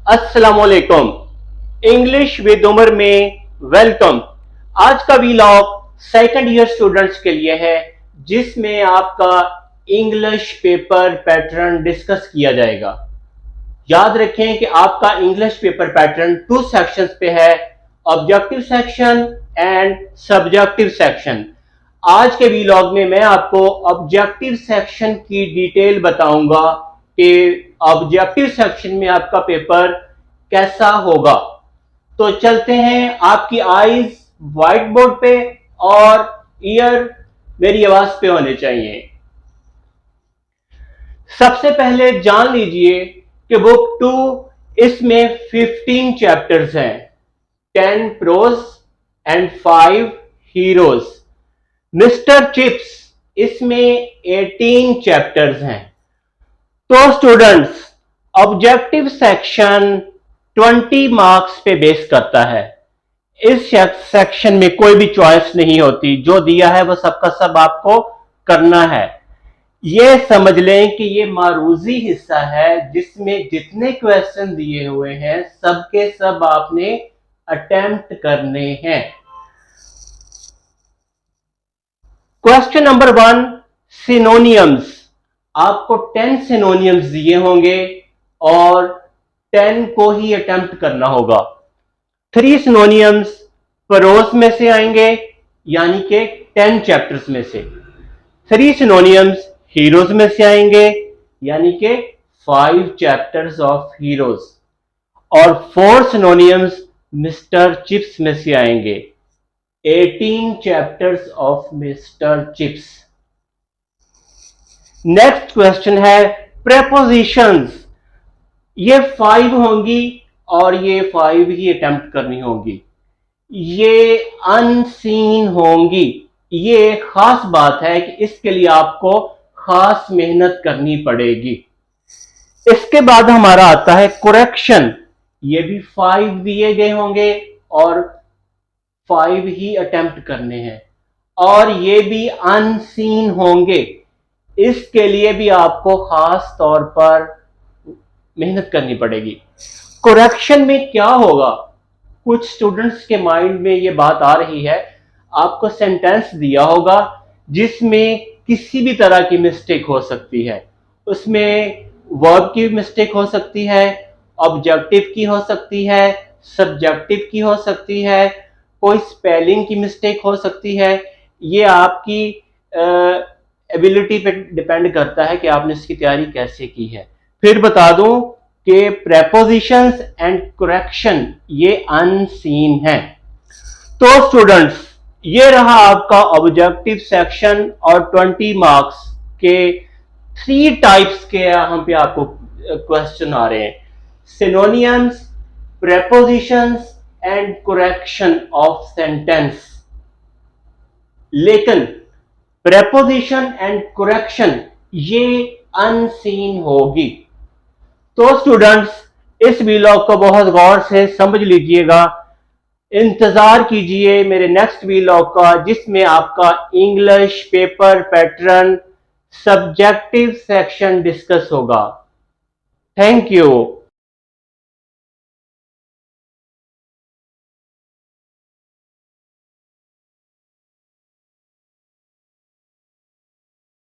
अस्सलामुअलैकुम। English with Umar में welcome. आज का वीलॉग सेकंड ईयर स्टूडेंट्स के लिए है, जिसमें आपका इंग्लिश पेपर पैटर्न डिस्कस किया जाएगा। याद रखें कि आपका इंग्लिश पेपर पैटर्न 2 सेक्शंस पे है, objective section and subjective section. आज के वीलॉग में मैं आपको ऑब्जेक्टिव सेक्शन की डिटेल बताऊंगा कि ऑब्जेक्टिव सेक्शन में आपका पेपर कैसा होगा। तो चलते हैं, आपकी आईज व्हाइट बोर्ड पे और ईयर मेरी आवाज पे होने चाहिए। सबसे पहले जान लीजिए कि बुक 2 इसमें 15 चैप्टर्स हैं, 10 prose and 5 heroes. Mister chips इसमें 18 चैप्टर्स हैं। तो स्टूडेंट्स, ऑब्जेक्टिव सेक्शन 20 मार्क्स पे बेस करता है। इस सेक्शन में कोई भी चॉइस नहीं होती, जो दिया है वो सबका सब आपको करना है। ये समझ लें कि ये मारूजी हिस्सा है, जिसमें जितने क्वेश्चन दिए हुए हैं सबके सब आपने अटेम्प्ट करने हैं। Question number 1, synonyms. आपको 10 सिनोनियम्स दिए होंगे और 10 को ही अटेम्प्ट करना होगा। 3 सिनोनियम्स प्रोज में से आएंगे, यानी कि 10 चैप्टर्स में से। 3 सिनोनियम्स हीरोज में से आएंगे, यानी कि 5 चैप्टर्स ऑफ हीरोज। और 4 सिनोनियम्स मिस्टर चिप्स में से आएंगे, 18 chapters of mister chips. Next question है प्रेपोजिशंस। ये 5 होंगी और ये 5 ही अटेम्प्ट करनी होगी। ये अनसीन होंगी। ये खास बात है कि इसके लिए आपको खास मेहनत करनी पड़ेगी। इसके बाद हमारा आता है करेक्शन। ये भी 5 दिए गए होंगे और 5 ही अटेम्प्ट करने हैं, और ये भी अनसीन होंगे। इसके लिए भी आपको खास तौर पर मेहनत करनी पड़ेगी। करेक्शन में क्या होगा, कुछ स्टूडेंट्स के माइंड में ये बात आ रही है, आपको सेंटेंस दिया होगा जिसमें किसी भी तरह की मिस्टेक हो सकती है। उसमें वर्ब की मिस्टेक हो सकती है, ऑब्जेक्टिव की हो सकती है, सब्जेक्टिव की हो सकती है, कोई स्पेलिंग की मिस्टेक हो सकती है। ये आपकी एबिलिटी पे डिपेंड करता है कि आपने इसकी तैयारी कैसे की है। फिर बता दूं कि प्रेपोजिशंस एंड करेक्शन ये अनसीन है। तो स्टूडेंट्स, ये रहा आपका ऑब्जेक्टिव सेक्शन और 20 मार्क्स के 3 टाइप्स के यहाँ पे आपको क्वेश्चन आ रहे हैं, synonyms, prepositions and correction of sentence. लेकिन प्रेपोजिशन एंड करेक्शन ये अनसीन होगी। तो स्टूडेंट्स, इस वीलॉग को बहुत गौर से समझ लीजिएगा। इंतजार कीजिए मेरे नेक्स्ट वीलॉग का, जिसमें आपका English paper pattern subjective section discuss होगा। Thank you.